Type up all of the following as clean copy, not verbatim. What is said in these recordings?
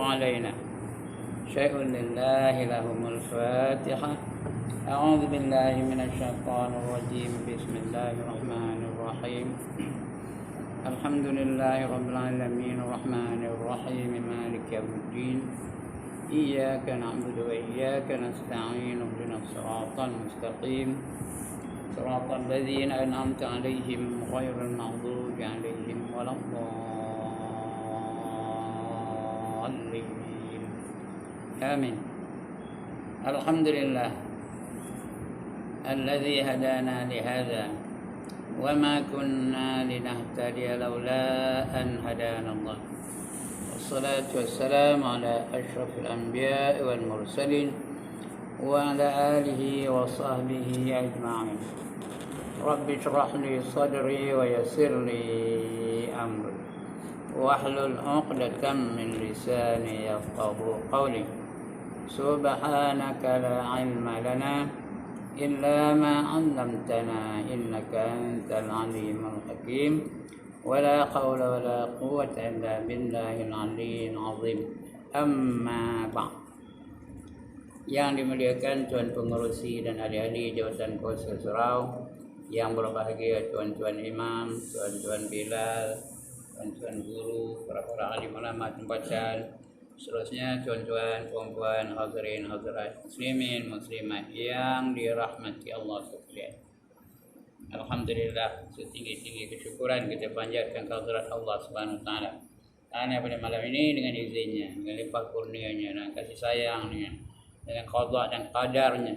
علينا شيء لله لهم الفاتحة. أعوذ بالله من الشيطان الرجيم. بسم الله الرحمن الرحيم. الحمد لله رب العالمين الرحمن الرحيم مالك يوم الدين. إياك نعبد وإياك نستعين. اهدنا الصراط المستقيم صراط الذين أنعمت عليهم غير المغضوب عليهم ولا الضالين. آمين. الحمد لله الذي هدانا لهذا وما كنا لنهتدي لولا أن هدانا الله. والصلاة والسلام على أشرف الأنبياء والمرسلين وعلى آله وصحبه أجمعين. رب اشرح لي صدري ويسر لي أمري واحلل عقدة من لساني يفقهوا قولي. سبحانك لا علم لنا إلا ما علمتنا إنك أنت العليم الحكيم. ولا حول ولا قوة إلا بالله العلي العظيم. أما بعد. Yang dimuliakan Tuan Pengerusi dan ahli-ahli Jawatan Kuasa Surau, yang berbahagia Tuan-Tuan Imam, Tuan-Tuan Bilal, Tuan-Tuan Guru, para ahli ulama tempatan, seterusnya Tuan-Tuan, Puan-Puan, hadirin hadirat muslimin muslimat yang dirahmati Allah sekalian. Alhamdulillah, setinggi-tinggi kesyukuran kita panjatkan kehadirat Allah Subhanahu wa taala. Karena pada malam ini dengan izinnya, dengan limpah kurnianya dan kasih sayangnya, dengan qada dan qadarnya,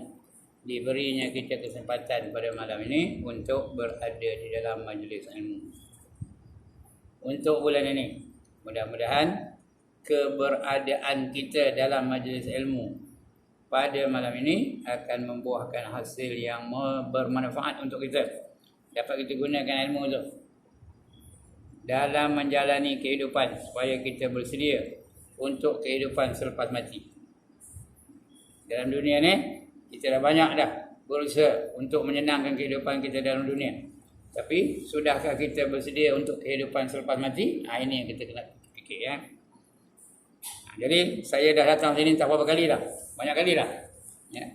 diberinya kita kesempatan pada malam ini untuk berada di dalam majlis ilmu. Untuk bulan ini, mudah-mudahan keberadaan kita dalam majlis ilmu pada malam ini akan membuahkan hasil yang bermanfaat untuk kita. Dapat kita gunakan ilmu itu dalam menjalani kehidupan supaya kita bersedia untuk kehidupan selepas mati. Dalam dunia ni kita dah banyak dah berusaha untuk menyenangkan kehidupan kita dalam dunia. Tapi sudahkah kita bersedia untuk kehidupan selepas mati? Ini yang kita kena fikir ya. Jadi saya dah datang sini tak berapa kali dah. Banyak kali dah. Ya.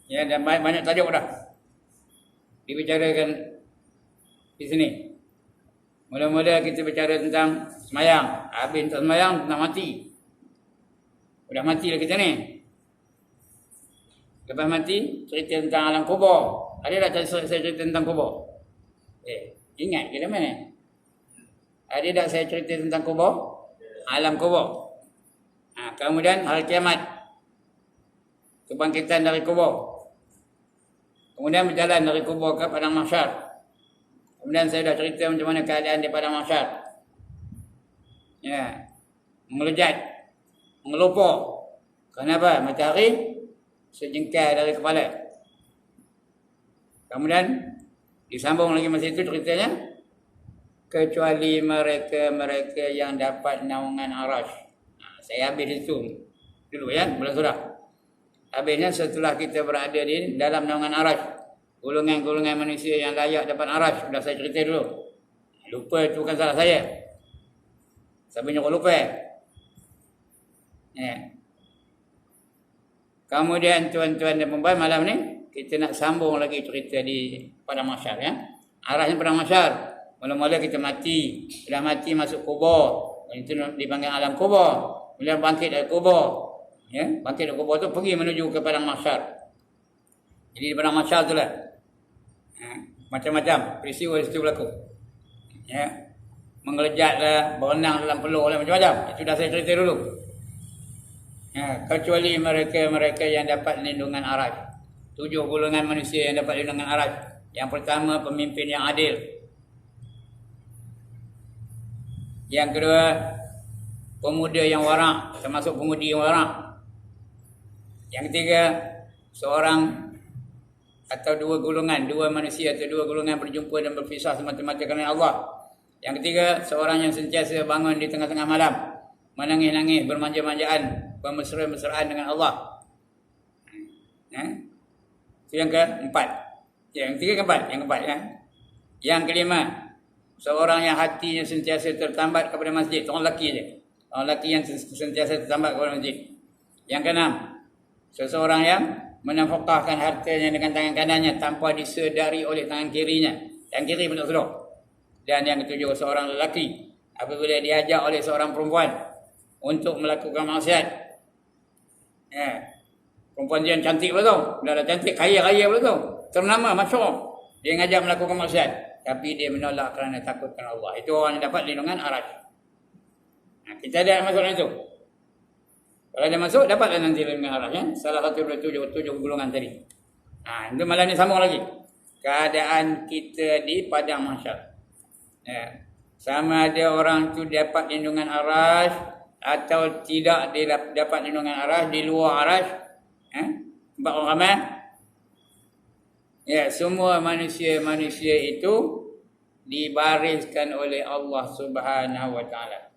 Ya, dan banyak tajuk dah dibicarakan di sini. Mula-mula kita bicara tentang semayang. Habis tentang semayang tentang mati. Sudah mati lah kita ni. Lepas mati, cerita tentang alam kubur. Ada tak saya cerita tentang kubur? Ingat ke mana? Ada tak saya cerita tentang kubur? Alam kubur. Kemudian hari kiamat. Kebangkitan dari kubur. Kemudian berjalan dari kubur ke padang mahsyar. Kemudian saya dah cerita macam mana keadaan di padang mahsyar. Ya. Melejat. Mengelupur. Kenapa? Matahari sejengkal dari kepala. Kemudian disambung lagi masa itu ceritanya, kecuali mereka-mereka yang dapat naungan arash. Saya habis itu dulu ya, bulan surah. Habisnya setelah kita berada di dalam naungan arash, golongan-golongan manusia yang layak dapat arash sudah saya cerita dulu. Lupa itu bukan salah saya. Siapa nyuruh lupa? Ya. Kemudian tuan-tuan dan puan malam ni kita nak sambung lagi cerita di padang mahsyar ya. Arahnya padang mahsyar. Mula-mula kita mati, sudah mati masuk kubur. Itu dipanggil alam kubur. Kemudian bangkit dari kubur. Ya, bangkit dari kubur tu pergi menuju ke padang mahsyar. Jadi di padang mahsyar itulah macam-macam peristiwa itu berlaku. Ya. Mengelejatlah, berenang dalam peluh lah, macam-macam. Itu dah saya cerita dulu. Ya, kecuali mereka-mereka yang dapat lindungan arash. 7 golongan manusia yang dapat lindungan arash. Yang pertama, pemimpin yang adil. Yang kedua, pemuda yang warak, termasuk pemudi yang warak. Yang ketiga, seorang atau 2 golongan, 2 manusia atau 2 golongan berjumpa dan berpisah semata-mata kerana Allah. Yang ketiga, seorang yang sentiasa bangun di tengah-tengah malam, menangis-nangis, bermanja-manjaan, bermesra-mesraan dengan Allah. Itu yang keempat. Yang ketiga keempat, yang keempat ya. Yang kelima, seorang yang hatinya sentiasa tertambat kepada masjid, orang lelaki je. Orang lelaki yang sentiasa tertambat kepada masjid. Yang keenam, seseorang yang menafkahkan hartanya dengan tangan kanannya tanpa disedari oleh tangan kirinya. Tangan kiri pun tak sedar. Dan yang ketujuh, seorang lelaki apabila diajak oleh seorang perempuan untuk melakukan maksiat. Perempuan dia yang cantik pula tu. Dah cantik, kaya-kaya pula tu. Ternama, masyhur. Dia ngajak melakukan maksiat. Tapi dia menolak kerana takutkan Allah. Itu orang yang dapat lindungan Arash. Kita ada masuk dalam itu. Kalau dia masuk, dapatlah nanti lindungan Arash. Ya? Salah satu dari tujuh golongan tadi. Itu malam ni sambung lagi. Keadaan kita di padang mahsyar. Sama ada orang tu dapat lindungan Arash atau tidak dia dapat lindungan Arash, di luar Arash. Sebab orang ramai. Semua manusia-manusia itu dibariskan oleh Allah Subhanahu wa taala.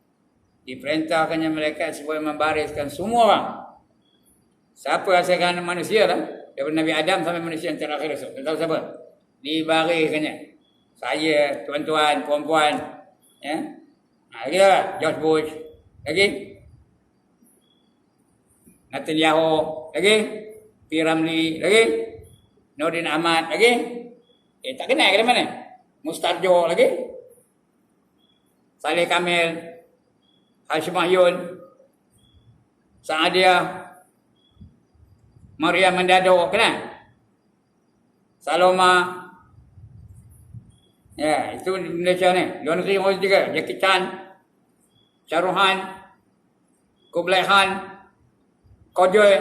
Diperintahkannya mereka supaya membariskan semua orang. Siapa asalkan manusia lah, daripada Nabi Adam sampai manusia yang terakhir esok. Tak tahu siapa. Dibariskannya. Saya, tuan-tuan, puan-puan, lagi lah, George Bush, lagi Netanyahu, lagi P. Ramlee, lagi Nordin Ahmad, lagi tak kenal ke mana? Mustarjo lagi, Saleh Kamil, Hashim Mahyun, Saadia, Maria Mendado, kenal? Saloma. Itu di Malaysia ni. Luar negeri orang juga. Jackie Chan, Sharuhan, Kublai Khan, Kojoy.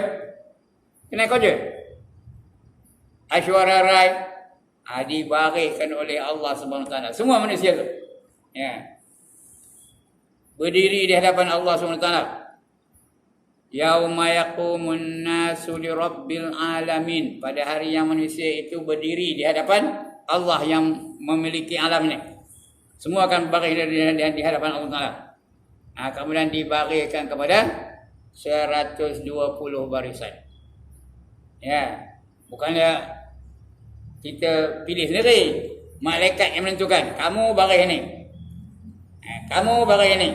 Kenal Kojoy? Aishwarya Rai. Dibariskan oleh Allah SWT. Semua manusia tu. Berdiri di hadapan Allah SWT. Yauma yaqumun nasu li rabbil alamin. Pada hari yang manusia itu berdiri di hadapan Allah yang memiliki alam ni. Semua akan baris di hadapan Allah Taala. Kemudian dibariskan kepada 120 barisan. Bukannya kita pilih sendiri. Malaikat yang menentukan. Kamu baris ni. Kamu baris ni.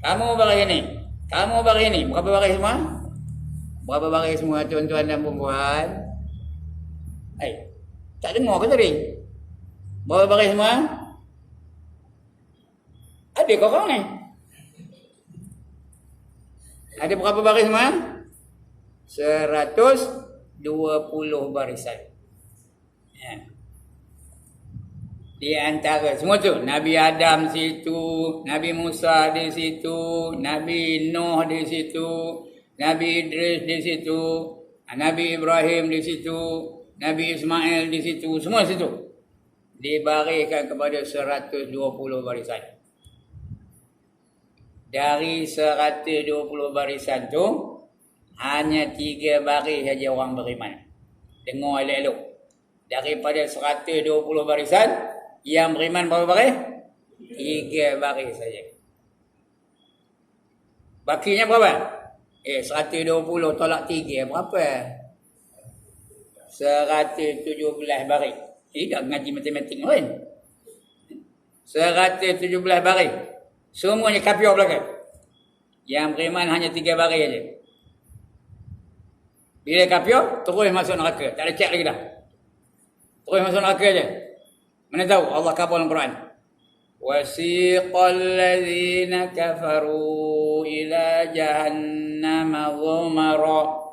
Kamu baris ni. Kamu baris ni. Berapa baris semua? Berapa baris semua tuan-tuan dan perempuan? Tak dengar ke tadi? Berapa baris semua? Ada korang ni? Ada berapa baris semua? 120 barisan. Di antara semua tu, Nabi Adam situ, Nabi Musa di situ, Nabi Nuh di situ, Nabi Idris di situ, Nabi Ibrahim di situ, Nabi Ismail di situ, semua situ. Dibariskan kepada 120 barisan. Dari 120 barisan tu, hanya 3 baris saja orang beriman. Dengar elok-elok. Daripada 120 barisan, yang beriman berapa baris? 3 baris saja. Bakinya berapa? 120 tolak 3 berapa? 117 baris. Tidak ngaji matematik lain. 117 baris. Semuanya kapior belakang. Yang beriman hanya 3 baris saja. Bila kapior, terus masuk neraka. Tak ada cek lagi dah. Terus masuk neraka saja. Mana tahu Allah kata dalam Quran. Wasiqal ladzina kafaru ila jahannama zumara.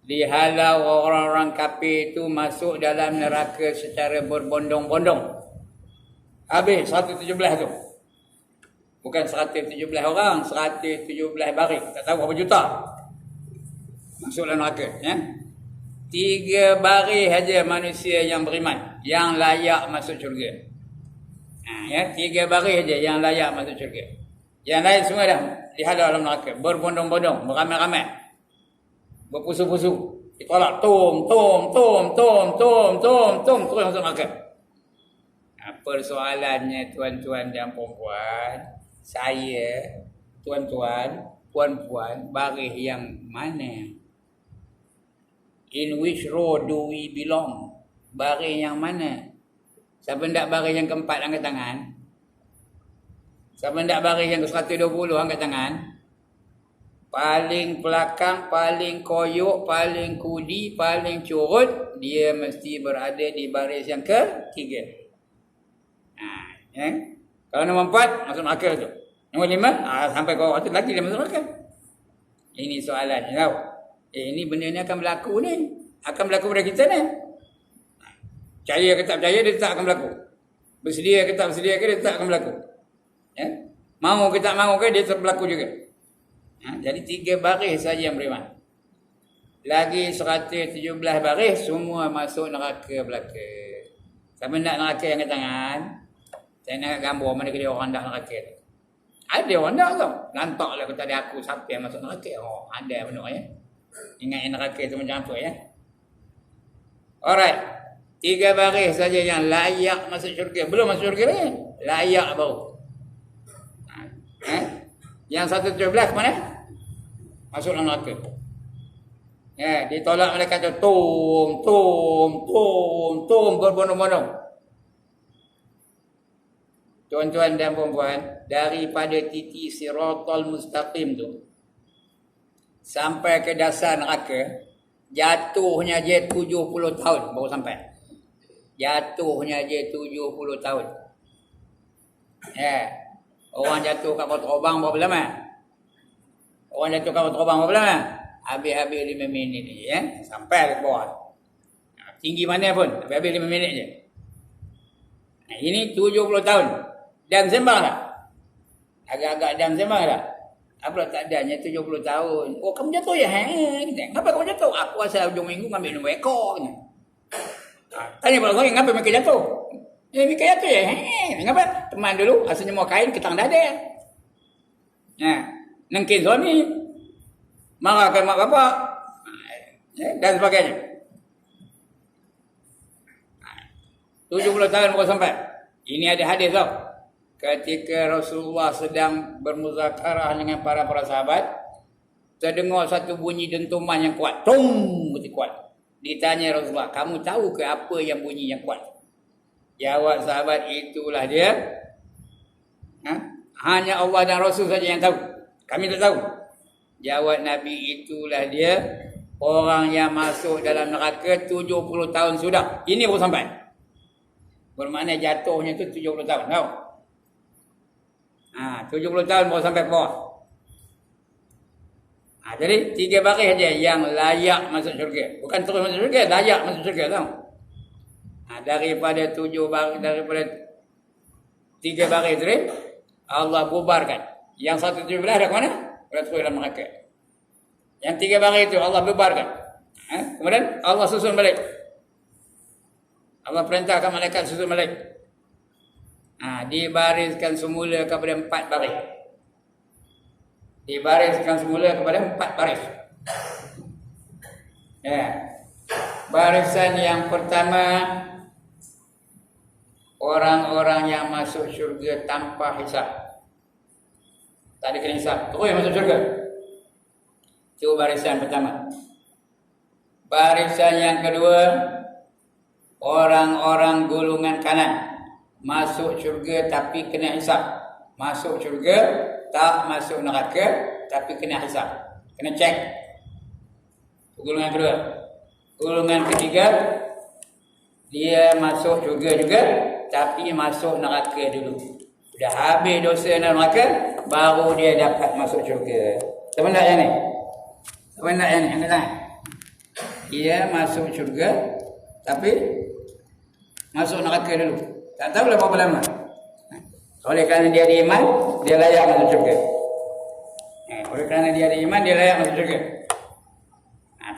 Dihalau orang-orang kafir itu masuk dalam neraka secara berbondong-bondong. Habis 117 tu. Bukan 117 orang, 117 baris. Tak tahu berapa juta. Masuk dalam neraka. 3 baris saja manusia yang beriman yang layak masuk syurga. 3 baris saja yang layak masuk syurga. Yang lain semua dah dihalau dalam neraka, berbondong-bondong, beramai-ramai, berpusu-pusu, ditolak tom terus masuk neraka. Persoalannya tuan-tuan dan puan-puan, saya, tuan-tuan, puan-puan, baris yang mana? In which row do we belong? Baris yang mana? Siapa nak baris yang keempat angkat tangan? Siapa nak baris yang ke 120 angkat tangan. Paling belakang, paling koyok, paling kudi, paling curut, dia mesti berada di baris yang ketiga. Ya. Kalau nombor 4 masuk akal tu. Nombor 5 sampai kau waktu lagi dia masuk akal. Ini soalannya tahu. Ini benda ni akan berlaku ni. Akan berlaku pada kita ni. Percaya ke tak percaya dia tak akan berlaku. Bersedia ke tak bersedia ke dia tak akan berlaku. Ya? Mau ke tak mau ke dia tak berlaku juga. Jadi 3 baris saja yang beriman. Lagi 117 baris semua masuk neraka belaka. Siapa nak neraka yang angkat tangan? Saya nak gambar mana dia orang dah neraka tu. Ada orang dah tau. Lantaklah kata dia aku siapa yang masuk neraka. Oh, ada benar ya. Ingat yang neraka tu macam apa ya. Alright. 3 baris saja yang layak masuk syurga. Belum masuk syurga lagi. Layak baru. Yang 117 ke mana? Masuk dalam neraka. Ya, ditolak malaikat tu. Tum berbondong-bondong. Tuan-tuan dan puan-puan, daripada titik siratal mustaqim tu sampai ke dasar neraka, jatuhnya je 70 tahun baru sampai. Jatuhnya je 70 tahun. Ya. Orang jatuh kat bawah terbang berapa lama? Orang jatuh kat bawah terbang berapa lama? Habis-habis 5 minit je ya. Sampai ke bawah. Tinggi mana pun, habis-habis 5 minit je. Ini 70 tahun. Dan sembang tak? Agak-agak dan sembang tak? Apa tak adanya 70 tahun. Oh, kamu jatuh ya? Kenapa kamu jatuh? Aku asal hujung minggu ngambil nombor ekor. Tanya pula orang, kenapa mereka jatuh? Mereka jatuh ya? Kenapa? Teman dulu, asalnya mau kain, ketang dada. Nengkin suami. Marahkan mak bapak. Dan sebagainya. 70 tahun baru sampai. Ini ada hadis tau. Ketika Rasulullah sedang bermuzakarah dengan para sahabat, terdengar satu bunyi dentuman yang kuat. Tung, begitu kuat. Ditanya Rasulullah, kamu tahu ke apa yang bunyi yang kuat? Jawab sahabat, itulah dia. Hanya Allah dan Rasul saja yang tahu. Kami tak tahu. Jawab Nabi, itulah dia. Orang yang masuk dalam neraka 70 tahun sudah. Ini baru sampai. Bermakna jatuhnya tu 70 tahun. Tahu? 70 tahun baru sampai ke bawah. Jadi 3 baris saja yang layak masuk syurga. Bukan terus masuk syurga, layak masuk syurga. Tahu? Daripada 7 baris, daripada 3 baris tadi, Allah bubarkan. Yang 117 dah ke mana? Dah terus dalam neraka. Yang 3 baris itu Allah bubarkan. Kemudian Allah susun balik. Allah perintahkan malaikat susun balik. Dibariskan semula kepada 4 baris. Dibariskan semula kepada 4 baris. Barisan yang pertama, orang-orang yang masuk syurga tanpa hisab. Tak ada kena hisab, terus masuk syurga. Itu barisan pertama. Barisan yang kedua, orang-orang golongan kanan. Masuk syurga tapi kena hisab. Masuk syurga, tak masuk neraka tapi kena hisab. Kena cek. Golongan kedua. Golongan ketiga, dia masuk syurga juga tapi masuk neraka dulu. Dah habis dosa dalam neraka, baru dia dapat masuk syurga. Siapa nak yang ni? Siapa nak yang ni? Angkat tangan. Dia masuk syurga tapi masuk neraka dulu. Tak tahulah berapa lama. Oleh kerana dia ada iman, dia layak masuk syurga. Oleh kerana dia ada iman, dia layak masuk syurga.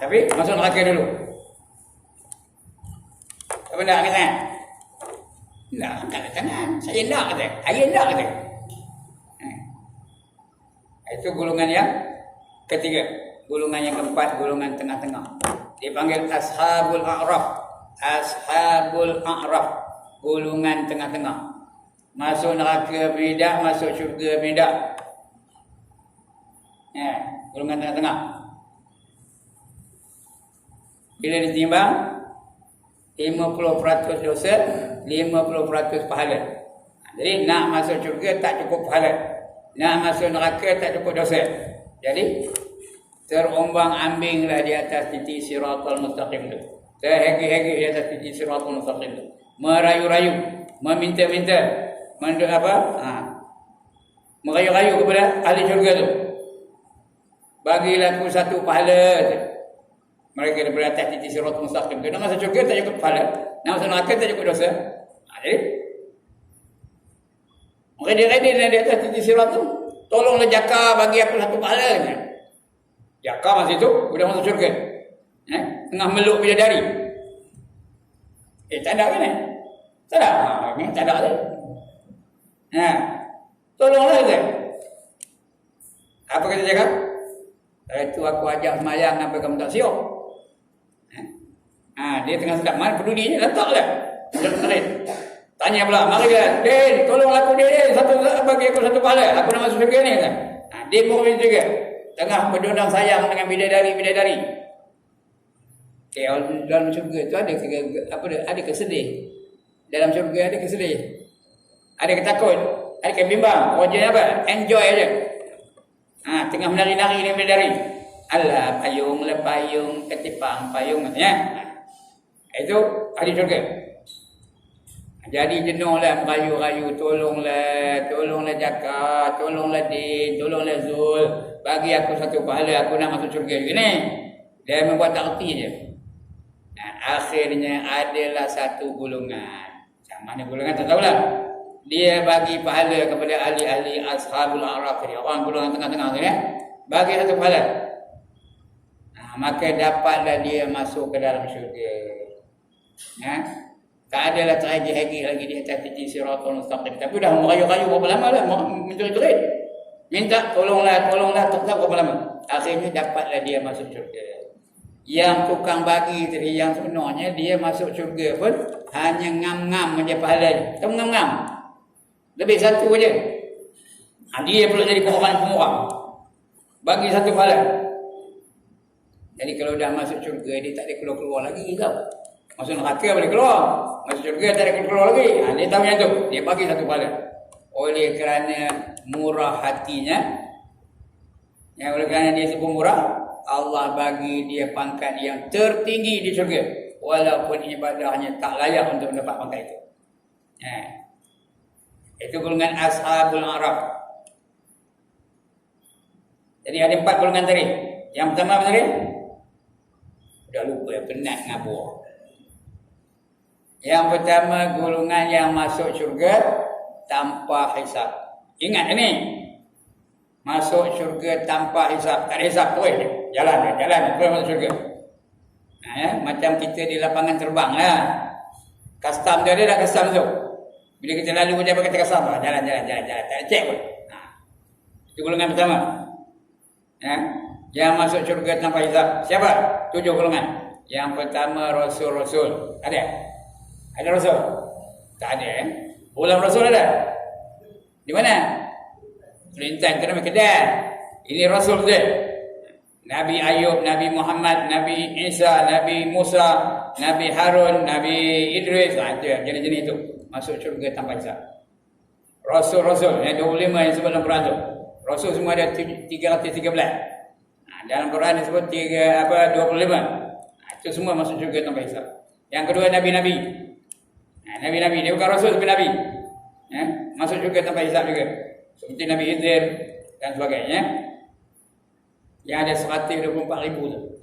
Tapi masuk neraka dulu. Apa nak kata? Nak angkat tangan. Saya nak kata. Saya nak kata. Itu golongan yang ketiga. Golongan yang keempat, golongan tengah-tengah. Dipanggil Ashabul A'raf. Ashabul A'raf. Golongan tengah-tengah. Masuk neraka beridak, masuk syurga beridak. Golongan tengah-tengah. Bila ditimbang, 50% dosa, 50% pahala. Jadi nak masuk syurga tak cukup pahala. Nak masuk neraka tak cukup dosa. Jadi terombang-ambinglah di atas titik siratal mustaqim tu. Terhegi-hegi di atas titik siratal mustaqim tu. Merayu-rayu, meminta-minta, merayu-rayu kepada ahli syurga tu. Bagilah aku satu pahala tu. Mereka daripada atas titik siratal mustaqim tu. Nak masuk syurga tak cukup pahala. Nak masuk neraka tak cukup dosa. Jadi ready di atas titik sirat tu. Tolonglah jaka bagi aku satu pahala. Jaka masa itu sudah masuk syurga. Tengah meluk bidadari. Tak ada kan? Tak ada. Ini tak ada lagi. Tolonglah dia. Apa kata cakap? Itu aku ajak semayang sampai kamu tak siap. Dia tengah sedap. Mana pedulinya? Letaklah. Sudah menarik. Tanya pula, marilah, Den, tolonglah aku Den, bagi aku satu pahala. Aku nak masuk syurga ni. Dia pun juga. Tengah berdondang sayang dengan bidadari-bidadari. Dalam syurga tu ada kesedih. Dalam syurga ada kesedih. Ada ketakut, ada kebimbang. Wajahnya apa? Enjoy aja. Tengah menari-nari dengan bidadari. Alah, payung, ketipang, payung. Itu ahli syurga. Jadi jenuhlah merayu-rayu, tolonglah jaka, tolonglah Din, tolonglah Zul, bagi aku satu pahala, aku nak masuk syurga juga ni. Dia membuat tak erti je. Akhirnya adalah satu golongan. Macam mana golongan tak tahulah. Dia bagi pahala kepada ahli-ahli ashabul a'raf ni, orang golongan tengah-tengah tu ya. Bagi satu pahala. Maka dapatlah dia masuk ke dalam syurga. Tak adalah terhegi-hegi lagi di atas titik siratal mustaqim. Tapi dah merayu-rayu berapa lama dah, menjerit-jerit. Minta tolonglah, tak tahu berapa lama. Akhirnya dapatlah dia masuk syurga. Yang tukang bagi tadi, yang sebenarnya dia masuk syurga pun hanya ngam-ngam saja pahalanya. Tahu ngam-ngam? Lebih satu aja. Dia pula jadi pemurah. Bagi satu pahala. Jadi kalau dah masuk syurga, dia tak ada keluar-keluar lagi tau. Masuk neraka boleh keluar. Masuk syurga tak ada keluar lagi. Dia tahu yang tu. Dia bagi satu pahala. Oleh kerana murah hatinya. Oleh kerana dia sebut murah. Allah bagi dia pangkat yang tertinggi di syurga. Walaupun ibadahnya tak layak untuk mendapat pangkat itu. Itu golongan ashabul a'raf. Jadi ada 4 golongan tadi. Yang pertama apa tadi? Dah lupa, penat ngabur. Yang pertama golongan yang masuk syurga tanpa hisab. Ingat ini. Masuk syurga tanpa hisab. Tak ada hisab tu jalan terus masuk syurga. Macam kita di lapangan terbang lah. Custom dia dah custom tu. Bila kita lalu dia kata custom, jalan. Tak cek pun. Itu golongan pertama. Yang masuk syurga tanpa hisab. Siapa? 7 golongan. Yang pertama rasul-rasul. Ada rasul? Tak ada. Ulam rasul ada? Di mana? Kelintan ke nama Kedah. Ini rasul dia. Nabi Ayub, Nabi Muhammad, Nabi Isa, Nabi Musa, Nabi Harun, Nabi Idris. Ada jenis-jenis itu. Masuk syurga tanpa hisab. Rasul-rasul. Yang 25 yang sebut dalam Quran tu. Rasul semua ada 313. Dalam Quran disebut 25. Itu semua masuk syurga tanpa hisab. Yang kedua Nabi-Nabi. Nabi-Nabi, dia bukan Rasul tapi Nabi. Masuk syurga tanpa hisab juga. Seperti Nabi Idris dan sebagainya. Yang ada 124,000 tu.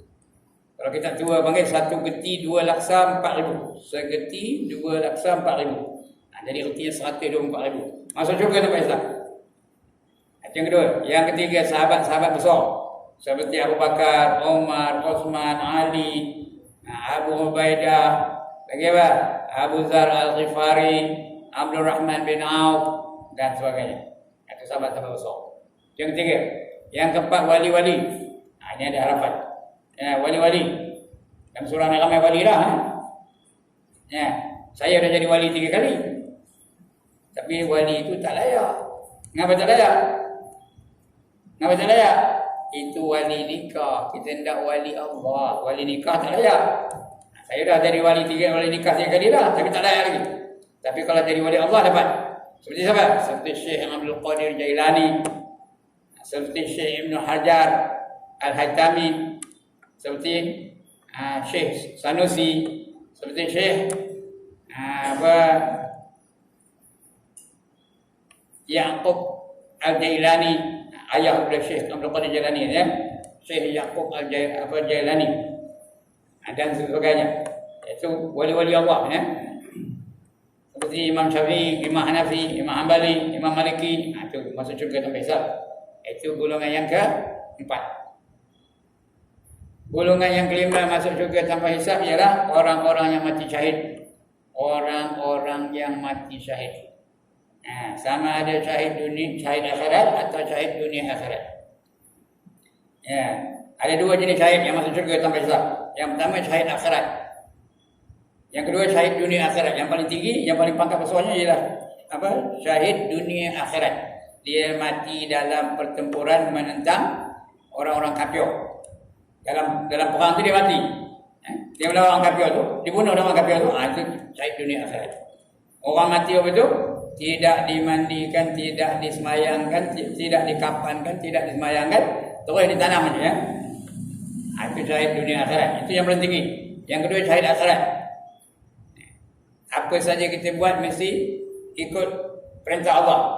Kalau kita tua panggil 1 geti 2 laksa 4,000. Segeti 2 laksa 4,000. Jadi retinya 124,000. Masuk syurga tanpa hisab. Yang kedua. Yang ketiga sahabat-sahabat besar. Seperti Abu Bakar, Umar, Osman, Ali, Abu Ubaidah, lagi apa? Abu Zar Al-Ghifari, Abdul Rahman bin Auf dan sebagainya. Itu sahabat-sahabat besar. Yang ketiga. Yang keempat wali-wali. Ini ada harapan. Wali-wali. Dalam surah ni ramai wali dah. Saya dah jadi wali 3 kali. Tapi wali itu tak layak. Kenapa tak layak? Itu wali nikah. Kita hendak wali Allah. Wali nikah tak layak. Saya dah jadi wali 3 wali nikah 3 kali dah. Tapi tak layak lagi. Tapi kalau jadi wali Allah dapat. Seperti siapa? Seperti Syekh Abdul Qadir Jailani, seperti Syekh Ibn Hajar Al-Haytami, seperti Syekh Sanusi, seperti Syekh Yaqub Al-Jailani, ayah kepada Syekh Abdul Qadir Jailani, ya. Syekh Yaqub Al-Jailani dan sebagainya. Itu wali-wali Allah, ya. Seperti Imam Syafi'i, Imam Hanafi, Imam Hanbali, Imam Maliki, itu masuk syurga tanpa hisab. Itu golongan yang keempat. Golongan yang kelima masuk syurga tanpa hisab ialah orang-orang yang mati syahid. Orang-orang yang mati syahid. Sama ada syahid dunia, syahid akhirat atau syahid dunia akhirat. Ya, ada dua jenis syahid yang masuk syurga tanpa hisab. Yang pertama syahid akhirat. Yang kedua syahid dunia akhirat. Yang paling tinggi, yang paling pangkat pesawatnya ialah syahid dunia akhirat. Dia mati dalam pertempuran menentang orang-orang kafir. Dalam perang tu dia mati. Dia melawan orang kafir tu, dibunuh orang kafir tu. Itu syahid dunia akhirat. Orang mati apa itu? Tidak dimandikan, tidak disemayangkan, tidak dikafankan, tidak disemayangkan, terus ditanam aja, ya. Itu syahid dunia akhirat. Itu yang paling tinggi. Yang kedua syahid akhirat. Apa saja kita buat mesti ikut perintah Allah.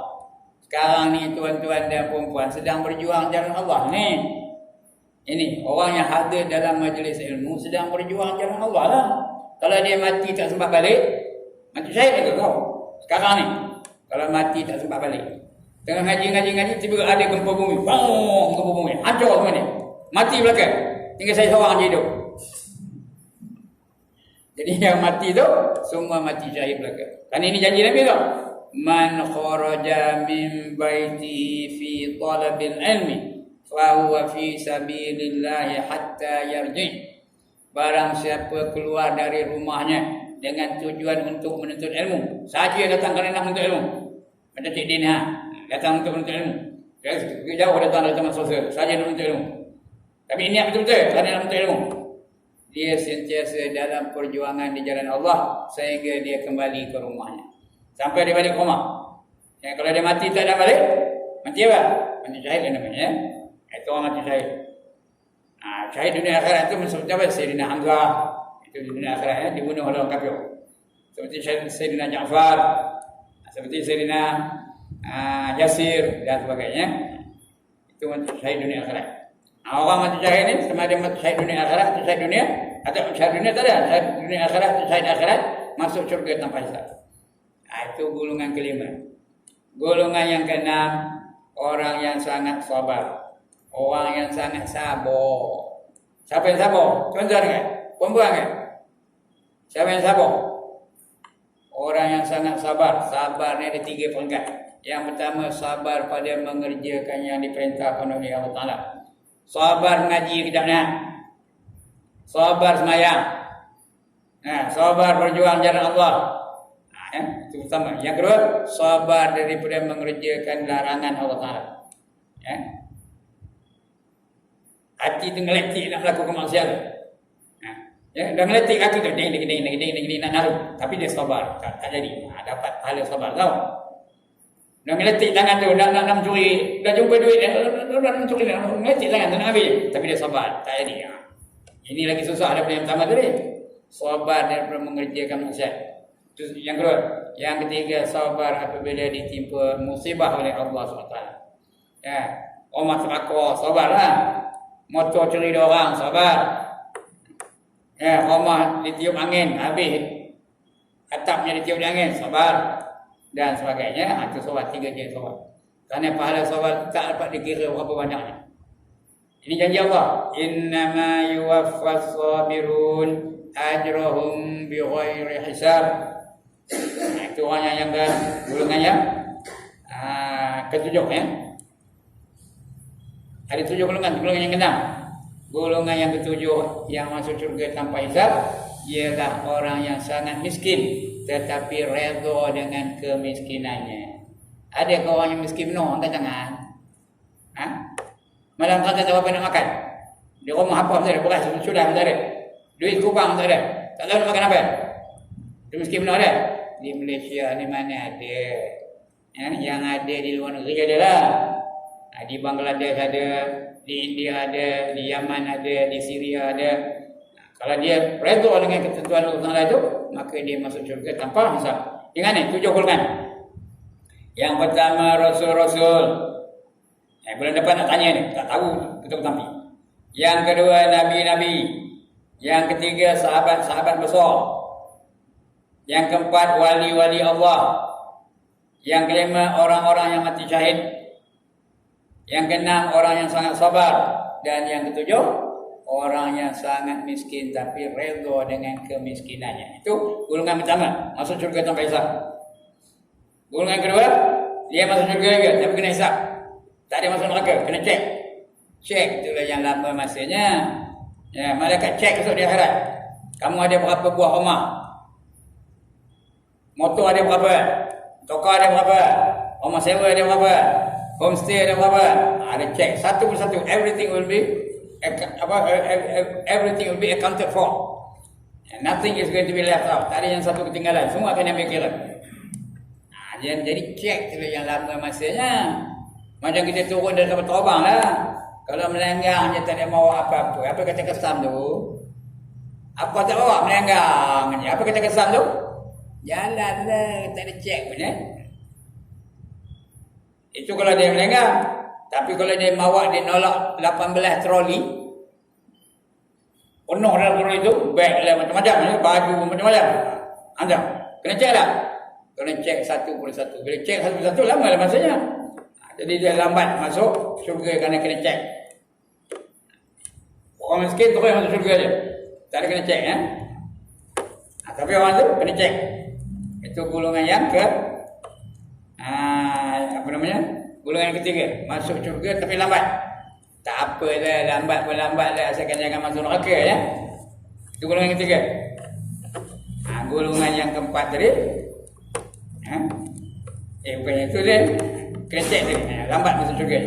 Sekarang ni tuan-tuan dan puan-puan sedang berjuang jalan Allah ni. Ini orang yang hadir dalam majlis ilmu sedang berjuang jalan Allah lah. Kalau dia mati tak sempat balik, mati syahid ke kau? Sekarang ni kalau mati tak sempat balik, tengah ngaji tiba ada gempa bumi, bang, gempa bumi, hancur semua ni, mati belakang, tinggal saya seorang je hidup. Jadi yang mati tu semua mati syahid belaka. Kan ini janji Nabi tu. Man kharaja min baitihi fi talabil ilmi fa huwa fi sabilillah hatta yarji. Barang siapa keluar dari rumahnya dengan tujuan untuk menuntut ilmu, saja datang kerana nak menuntut ilmu. Macam Cik Din datang untuk menuntut ilmu. Jauh datang dari taman sosial, saja nak menuntut ilmu. Tapi niat betul-betul kerana nak menuntut ilmu. Dia sentiasa dalam perjuangan di jalan Allah sehingga dia kembali ke rumahnya. Sampai dia balik ke rumah. Ya, kalau dia mati tak ada balik, mati apa? Mati syahid namanya, ya. Itu orang mati syahid. Syahid dunia akhirat itu maksudnya apa? Sayyidina Hamzah. Itu dunia akhirat, ya, dibunuh oleh orang kafir. Seperti Sayyidina Ja'far, seperti Sayyidina Yasir dan sebagainya. Itu mati syahid dunia akhirat. Orang mati syahid ni sama ada mati syahid dunia akhirat atau syahid dunia, atau syahid dunia tak ada, syahid dunia akhirat atau syahid akhirat masuk syurga tanpa hisab. Itu golongan kelima. Golongan yang keenam, orang yang sangat sabar. Orang yang sangat sabar. Siapa yang sabar? Tuan-tuan kan? Perempuan kan? Siapa yang sabar? Orang yang sangat sabar. Sabar ni ada 3 peringkat. Yang pertama, sabar pada mengerjakan yang diperintahkan oleh Allah Ta'ala. Sabar mengaji kejap nak. Sabar semayang. Sabar berjuang jalan Allah. Itu pertama. Yang kedua, sabar daripada mengerjakan larangan Allah Ta'ala. Hati tu ngeletik nak melakukan maksiat. Dah ngeletik hati tu, ding nak naruh. Tapi dia sabar. Tak jadi. Dapat pahala sabar, tahu? Dah ngeletik tangan tu, nak mencuri, dah jumpa duit, dah mencuri, ngeletik tangan tu nak ambil. Tapi dia sabar, tak jadi. Ini lagi susah daripada yang pertama tadi. Sabar daripada mengerjakan maksiat. Itu yang kedua. Yang ketiga, sabar apabila ditimpa musibah oleh Allah SWT. Orang terakor, sabarlah. Motor curi dia orang, sabar. Rumah ditiup angin, habis. Atapnya ditiup angin, sabar. Dan sebagainya. Itu sabar, 3 jenis sabar. Kerana pahala sabar tak dapat dikira berapa banyaknya. Ini janji Allah. Innama yuwaffas sabirun ajrahum bighairi hisab. Itu orang yang golongan yang ketujuh, ya. Ada 7 golongan. Golongan yang ke-6. Golongan yang ke-7 yang masuk syurga tanpa hisab ialah orang yang sangat miskin tetapi redha dengan kemiskinannya. Ada ke orang yang miskin penuh? Angkat tangan. Malam kata tak apa nak makan. Di rumah apa tak ada, beras sudah tak ada. Duit kubang tak ada. Tak tahu nak makan apa. Dia miskin penuh ada. Di Malaysia ni mana ada. Yang ada di luar negeri adalah di Bangladesh ada, di India ada, di Yaman ada, di Syria ada. Kalau dia redha dengan ketentuan Allah Taala itu, maka dia masuk syurga tanpa hisab. Ingat ni 7 golongan. Yang pertama rasul-rasul. Bulan depan nak tanya ni, tak tahu betul tampi. Yang kedua nabi-nabi. Yang ketiga sahabat-sahabat besar. Yang keempat wali-wali Allah. Yang kelima orang-orang yang mati syahid. Yang keenam orang yang sangat sabar. Dan yang ketujuh orang yang sangat miskin tapi redha dengan kemiskinannya. Itu golongan pertama, masuk syurga tanpa hisab. Golongan kedua, dia masuk syurga juga tapi kena hisab. Tak ada masuk neraka, kena cek. Cek itulah yang lama masanya. Malaikat cek esok di akhirat. Kamu ada berapa buah rumah? Motor ada berapa? Tokar ada berapa? Rumah sewa ada berapa? Homestay ada berapa? Ada cek satu persatu. Everything will be accounted for. And nothing is going to be left out. Tak ada yang satu ketinggalan. Semua akan ambil kira. Jadi cek tu yang lama masanya. Macam kita turun dari kapal terbang lah. Kalau melenggang je tak ada bawa apa-apa. Apa kata kesan tu? Apa tak bawa melenggang je. Apa kata kesan tu? Jalan lah. Tak ada cek pun Itu kalau dia melenggang. Tapi kalau dia bawa, dia nolak 18 troli. Penuh dalam troli itu. Beg lah macam-macam. Baju macam-macam. Anda kena cek lah. Kena cek satu persatu. Bila cek satu persatu lama lah masanya. Jadi dia lambat masuk syurga kerana kena cek. Orang miskin terus masuk syurga je. Tak ada kena cek tapi orang tu kena cek. Itu golongan yang golongan yang ketiga, masuk syurga tapi lambat. Tak apalah, lambat pun lambat lah, asalkan jangan masuk neraka Itu golongan yang ketiga. Golongan yang keempat tadi bukan itu dia. Kena cek tadi, lambat masuk syurga.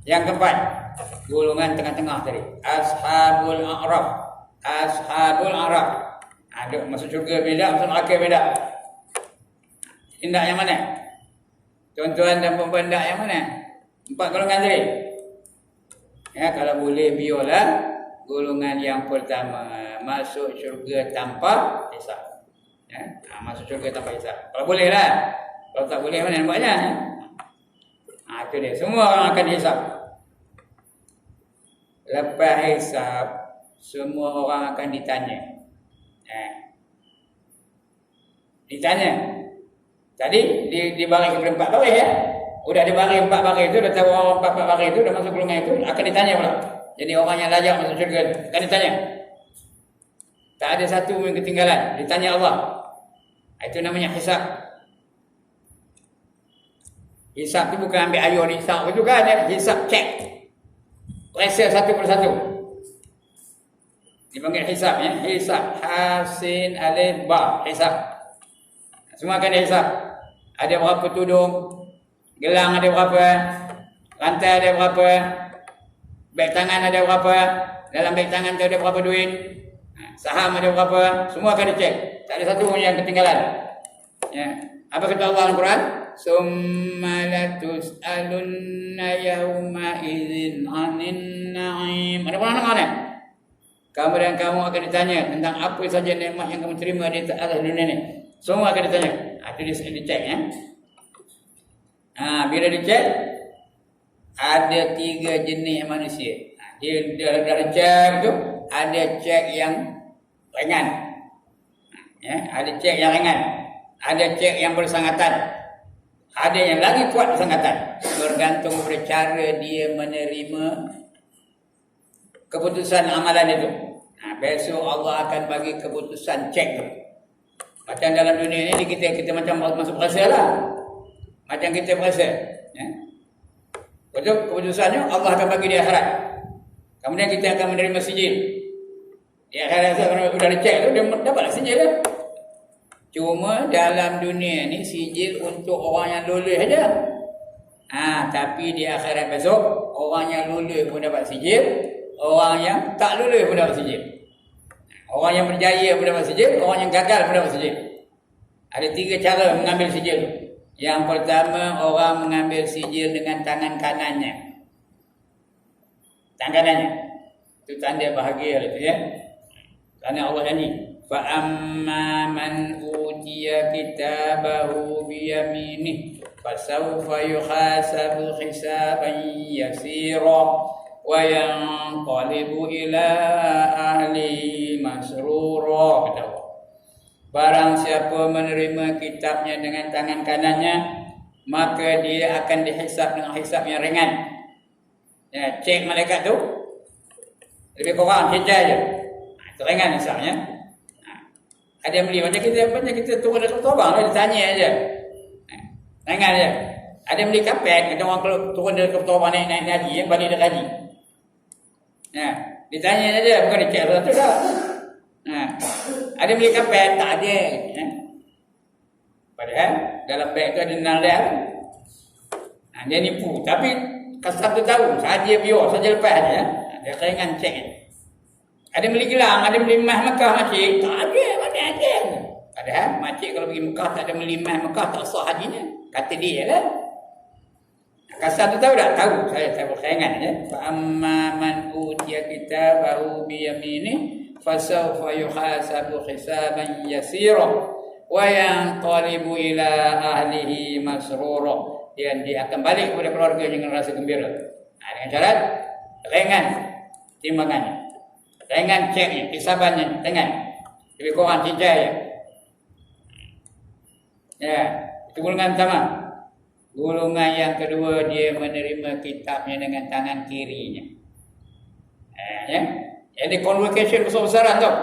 Yang keempat, golongan tengah-tengah tadi, Ashabul A'raf. Ashabul A'raf. Ada masuk syurga beda, masuk neraka beda. Tindak yang mana? Tuan-tuan dan puan-puan yang mana? 4 golongan tadi. Kalau boleh biarlah golongan yang pertama, masuk syurga tanpa hisab. Masuk syurga tanpa hisab. Kalau boleh lah. Kalau tak boleh mana buatnya? Itu dia. Semua orang akan dihisab. Lepas hisab, semua orang akan ditanya. Ditanya. Tadi di baris ke 4 baris Udah di baris 4 baris itu, dah tahu orang 4 baris itu, dah masuk golongan itu, akan ditanya pula. Jadi orang yang layak masuk syurga akan ditanya. Tak ada satu yang ketinggalan. Ditanya Allah. Itu namanya hisab. Hisab tu bukan ambil ayun hisab itu kan, hisab cek. Periksa satu persatu. Dipanggil hisab Hisab hasin alif ba, hisab. Semua akan dihisab. Ada berapa tudung, gelang ada berapa, rantai ada berapa, beg tangan ada berapa, dalam beg tangan tu ada berapa duit, saham ada berapa, semua akan dicek. Tak ada satu pun yang ketinggalan. Apa kata Allah Al-Quran? Summa latus'alunna yawma idzin 'anin na'im. Ada pernah dengar ni? Kamu dan kamu akan ditanya tentang apa saja nikmat yang kamu terima di atas dunia ni. Semua akan ditanya. Itu dicek bila dicek, ada 3 jenis manusia. Dia dah cek tu, ada cek yang ringan. Ada cek yang ringan. Ada cek yang bersangatan. Ada yang lagi kuat bersangatan. Bergantung pada cara dia menerima keputusan amalan itu. Besok Allah akan bagi keputusan cek tu. Macam dalam dunia ni kita macam masuk perasa lah. Macam kita perasa. Betul keputusannya Allah akan bagi di akhirat. Kemudian kita akan menerima sijil. Di akhirat kalau sudah dicek tu, dia dapatlah sijil lah. Cuma dalam dunia ni sijil untuk orang yang lulus saja. Tapi di akhirat besok, orang yang lulus pun dapat sijil, orang yang tak lulus pun dapat sijil. Orang yang berjaya pun dapat sijil, orang yang gagal pun dapat sijil. Ada 3 cara mengambil sijil. Yang pertama, orang mengambil sijil dengan tangan kanannya. Tangan kanannya. Itu tanda bahagia itu ya. Karena Allah janji, fa amma man utiya kitabahu bi yaminih fasawfa yuhasabu hisaban yasira wa yanqalibu ila ahli masrura. Kata Allah, barang siapa menerima kitabnya dengan tangan kanannya, maka dia akan dihisab dengan hisab yang ringan. Ya, cek malaikat tu lebih kurang cerita je. Itu ringan hisabnya. Ada yang beli macam kita turun dari kapal dia tanya aja. Ringan je. Ada yang beli kapet, kata orang kalau turun dari kapal naik haji, balik dari haji. Ditanya aja, bukan dicek satu dah. Ada yang beli kapet, tak ada. Padahal dalam beg tu ada nalda. Dia nipu, tapi kasar tu tahu, saja biar saja lepas dia. Dia ringan cek. Ada beli gelang, ada beli emas Mekah makcik, tak ada, mana ada. Padahal makcik kalau pergi Mekah tak ada beli emas Mekah, tak sah hajinya. Kata dia lah. Kasar tu tahu tak? Tahu. Saya ringan ya. Fa amma man utiya kitabahu bi yaminih fasawfa yuhasabu hisaban yasira wa yanqalibu ila ahlihi masrura. Dan dia akan balik kepada keluarga dengan rasa gembira. Dengan syarat ringan timbangannya, ringan ceknya, hisabannya ringan, lebih kurang cincai ya. Itu golongan pertama. Golongan yang kedua, dia menerima kitabnya dengan tangan kirinya. Ya. Jadi convocation besar-besaran tau.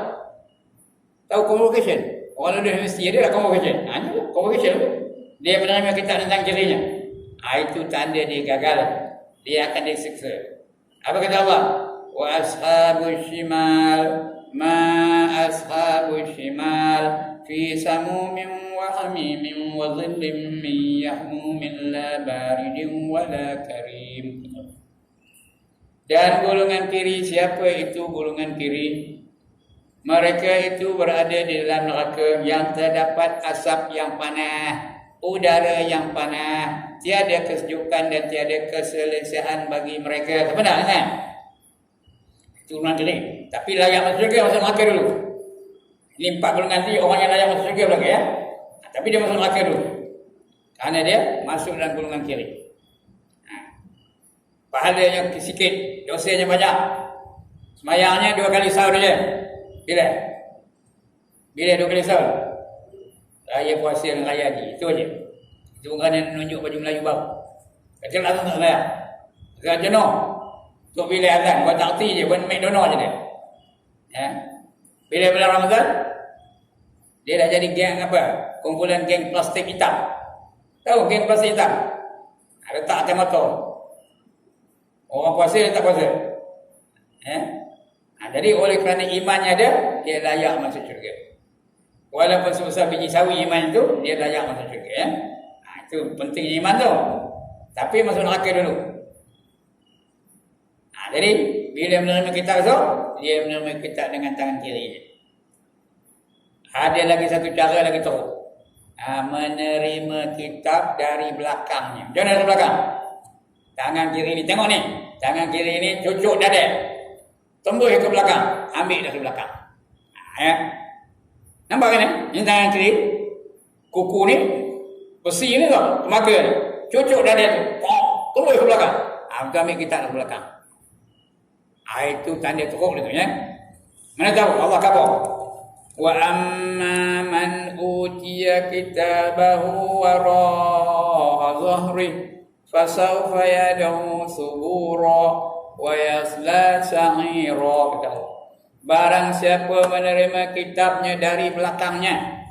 Tahu convocation? Orang ada mesti dia ada convocation. Convocation dia menerima kitab dengan tangan kirinya. Itu tanda dia gagal. Dia akan disiksa. Apa kata Allah? Wa ashabul shimal ma ashabul shimal fi samumin wa hamimin wa dhillim min yahmumin la baridin wa la karim. Dan golongan kiri, siapa itu golongan kiri? Mereka itu berada di dalam neraka yang terdapat asap yang panas, udara yang panas, tiada kesejukan dan tiada keselesaan bagi mereka. Tak benar kan? Itu golongan kiri. Tapi layak masuk syurga, masuk neraka dulu. Ini 4 golongan tadi, orang yang layak masuk syurga belakang ya. Tapi dia masuk neraka dulu. Kerana dia masuk dalam golongan kiri. Pahalanya sikit, dosanya banyak. Semayangnya 2 kali sahur saja. Bila 2 kali sahur. Raya puasa dan raya haji, itu aja. Itu orang yang menunjuk baju Melayu baru. Kata langsung tak raya. Kata jenuh. Untuk bila azan, buat takti je, buat McDonald je dia. Ya. Bila bulan Ramadan, dia dah jadi geng apa? Kumpulan geng plastik hitam. Tahu geng plastik hitam? Letak atas motor. Orang puasa dia tak puasa. Ya. Jadi oleh kerana imannya ada, dia layak masuk syurga. Walaupun sebesar biji sawi iman itu, dia layak masuk syurga ya. Itu pentingnya iman tu. Tapi masuk neraka dulu. Jadi bila menerima kitab tu, dia menerima kitab dengan tangan kiri. Ada lagi satu cara lagi tu. Menerima kitab dari belakangnya. Jangan dari belakang. Tangan kiri ni, tengok ni. Tangan kiri ni cucuk dada. Tembus ke belakang, ambil dari belakang. Ya. Nampak kan? Ini tangan kiri. Kuku ni, besi ni tau, temaga ni. Cucuk dada tu. Tembus ke belakang. Kita ambil kitab dari belakang. Itu tanda teruk itu ya. Mana tahu Allah khabar. Wa amma man utiya kitabahu wara'a dhahri fasawfa yad'u subura wa yasla sa'ira. Barang siapa menerima kitabnya dari belakangnya,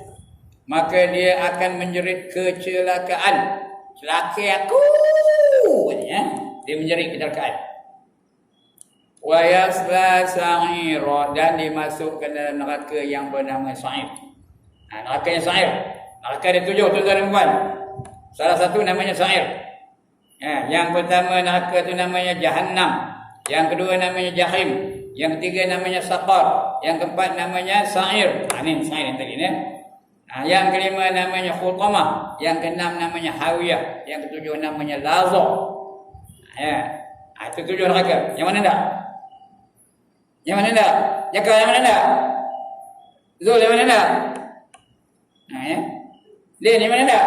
maka dia akan menjerit kecelakaan. Celaka aku. Ya. Dia menjerit kecelakaan. Wa yasla sa'ira, dan dimasukkan dalam neraka yang bernama Sa'ir. Neraka yang Sa'ir. Neraka ada 7 tuan-tuan dan puan. Salah satu namanya Sa'ir. Yang pertama neraka itu namanya Jahannam. Yang kedua namanya Jahim. Yang ketiga namanya Saqar. Yang keempat namanya Sa'ir. Ini Sa'ir yang tadi ni. Yang kelima namanya Khutamah, yang keenam namanya Hawiyah, yang ketujuh namanya Lazah. Itu 7 neraka. Yang mana enggak? Yang mana enggak? Yang mana enggak? Zul, yang mana enggak? Din, yang mana enggak?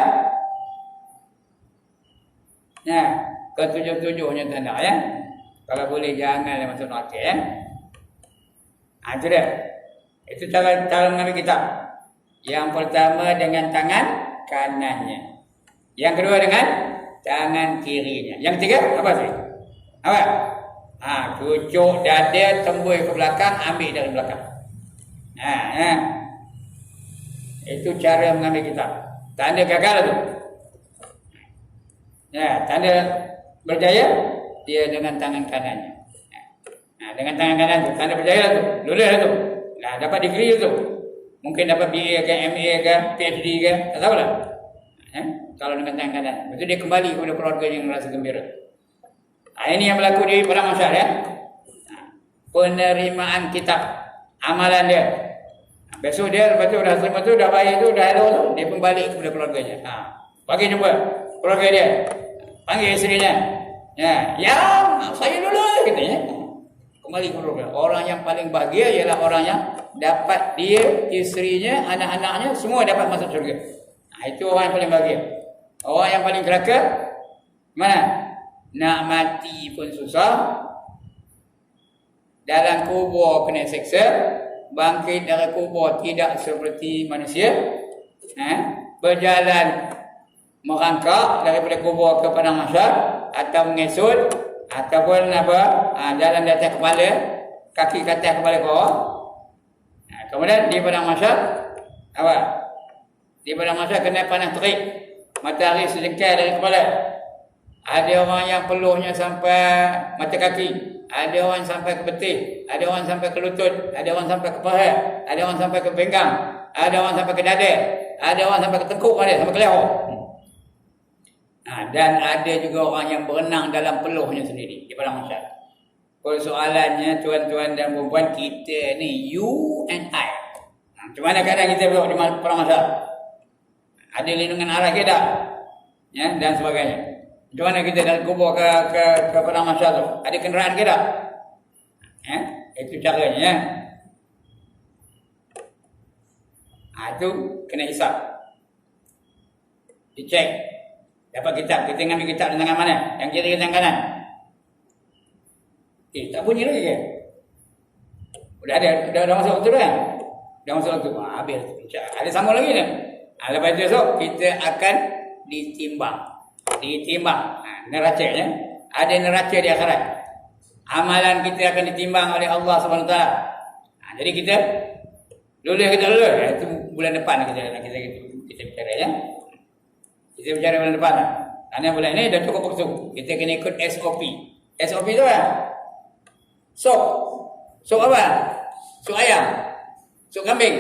Ketujuh-tujuhnya tanda ya. Kalau boleh jangan masuk neraka ya. Itu dia. Itu cara mengambil kitab. Yang pertama dengan tangan kanannya. Yang kedua dengan tangan kirinya. Yang ketiga apa sih? Apa? Cucuk dada, tembus ke belakang, ambil dari belakang. Itu cara mengambil kitab. Tanda gagal tu. Tanda berjaya dia dengan tangan kanannya. Dengan tangan kanan tu tanda berjaya tu, lulus tu. Dapat degree tu. Mungkin dapat BA ke, MA ke, PhD ke, tak tahulah. Kalau dengan tangan kanan, betul dia kembali kepada keluarga yang merasa gembira. Ini yang berlaku di perang Mahsyar ya. Penerimaan kitab amalan dia. Besok dia lepas tu dah terima tu, dah bayar tu, dah hello tu, dia kembali kepada keluarganya. Bagi jumpa keluarga dia. Panggil isterinya. Yang saya dulu katanya. Kembali ke keluarga. Orang yang paling bahagia ialah orang yang dapat dia, isterinya, anak-anaknya semua dapat masuk syurga. Itu orang yang paling bahagia. Orang yang paling celaka mana? Nak mati pun susah, dalam kubur kena seksa, bangkit dari kubur tidak seperti manusia, berjalan merangkak daripada kubur ke padang mahsyar, atau mengesut, ataupun jalan di atas kepala, kaki ke atas kepala ke bawah. Kemudian di padang mahsyar apa? Di padang mahsyar kena panas terik, matahari sejengkal dari kepala. Ada orang yang peluhnya sampai mata kaki, ada orang sampai ke betih, ada orang sampai ke lutut, ada orang sampai ke paha, ada orang sampai ke pinggang, ada orang sampai ke dada, ada orang sampai ke tengkuk, ada sampai ke leher. Dan ada juga orang yang berenang dalam peluhnya sendiri di padang mahsyar. Persoalannya tuan-tuan dan puan-puan, kita ni you and I. Macam mana keadaan kita di padang mahsyar? Ada lindungan arah ke tak? Dan sebagainya. Macam mana kita dari kubur ke padang mahsyar tu? Ada kenderaan ke tak? Itu caranya. Itu kena hisap. Dicek. Dapat kitab. Kita ambil kitab di tangan mana? Yang kiri ke tangan kanan? Tak bunyi lagi ke? Dah masuk waktu tu kan? Dah masuk waktu. Habis. Ada sambung lagi ni. Lepas itu esok kita akan ditimbang. Neracanya. Ada neraca di akhirat. Amalan kita akan ditimbang oleh Allah SWT. Jadi kita lulus. Itu bulan depan kita bicara ya. Kita bicara bulan depan. Karena bulan ini dah cukup waktu. Kita kena ikut SOP. SOP tu apa? Sok apa? Sok ayam. Sok kambing.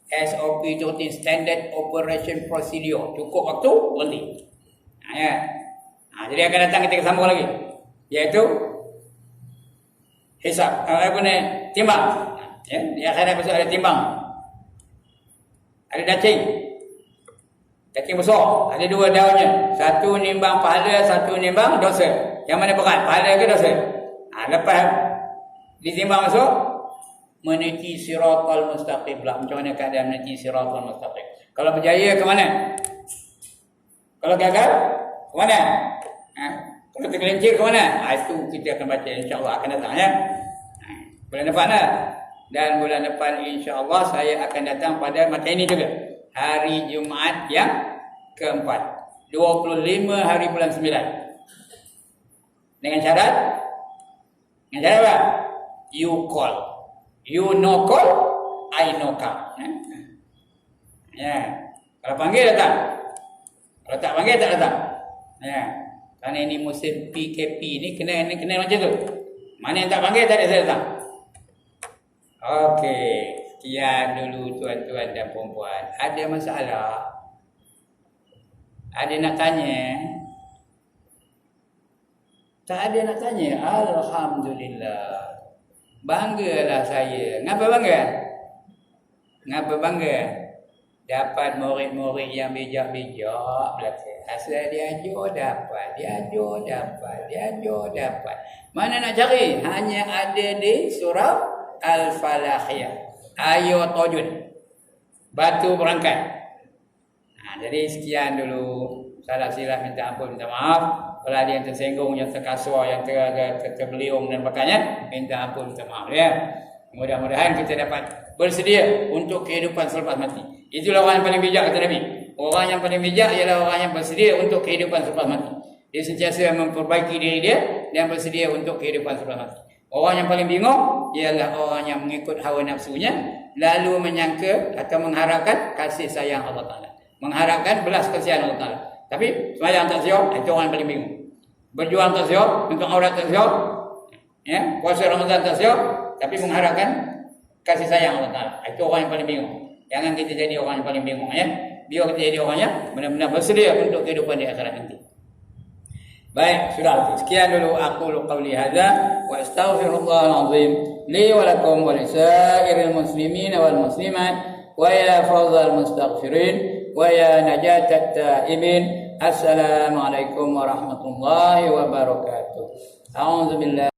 SOP itu Standard Operation Procedure. Cukup waktu, berhenti. Jadi akan datang kita sambung lagi. Iaitu hisab. Timbang. Di akhirat besok ada timbang. Ada dacing. Dacing besar. Ada 2 daunnya. Satu nimbang pahala, satu nimbang dosa. Yang mana berat? Pahala ke dosa? Lepas ditimbang masuk, meniti siratal mustaqim pula. Macam mana keadaan meniti siratal mustaqim? Kalau berjaya ke mana? Kalau gagal ke mana? Kalau tergelincir ke mana? Itu kita akan baca insya-Allah akan datang ya. Bulan depan lah. Dan bulan depan insya-Allah saya akan datang pada mata ini juga. Hari Jumaat yang keempat. 25 hari bulan 9. Dengan syarat apa? You call. You no call, I no come. Kalau panggil datang. Kalau tak panggil tak datang. Kerana ini musim PKP ni kena macam tu. Mana yang tak panggil tak ada saya datang. Okey, sekian dulu tuan-tuan dan puan-puan. Ada masalah? Ada nak tanya? Tak ada nak tanya. Alhamdulillah. Banggalah saya. Ngapa bangga? Ngapa bangga? Dapat murid-murid yang bijak-bijak belaka. Asal diajar dapat, diajar dapat. Mana nak cari? Hanya ada di surah Al-Falaqiyah. Ayat 7. Batu berangkat. Jadi sekian dulu. Salah silap minta ampun, minta maaf. Kalau ada yang tersinggung, yang terkasar, yang terbeliung dan sebagainya, minta ampun, minta maaf ya. Mudah-mudahan kita dapat bersedia untuk kehidupan selepas mati. Itulah orang yang paling bijak kata Nabi. Orang yang paling bijak ialah orang yang bersedia untuk kehidupan selepas mati. Dia sentiasa memperbaiki diri dia dan bersedia untuk kehidupan selepas mati. Orang yang paling bingung ialah orang yang mengikut hawa nafsunya lalu menyangka atau mengharapkan kasih sayang Allah Ta'ala. Mengharapkan belas kasihan Allah Ta'ala. Tapi sembahyang tak siap, itu orang yang paling bingung. Berjuang tak siap, untuk aurat tak siap, ya, puasa Ramadan tak siap, tapi mengharapkan kasih sayang Allah Ta'ala. Itu orang yang paling bingung. Jangan kita jadi orang yang paling bingung ya. Biar kita jadi orang yang benar-benar bersedia untuk kehidupan di akhirat nanti. Baik, sudah. Sekian dulu aku qauli hadza wa astaghfirullahal azim li wa lakum wa lisairil muslimin wal muslimat wa ya fawzal mustaghfirin wa ya najatat taibin. Assalamualaikum warahmatullahi wabarakatuh. A'udzubillahi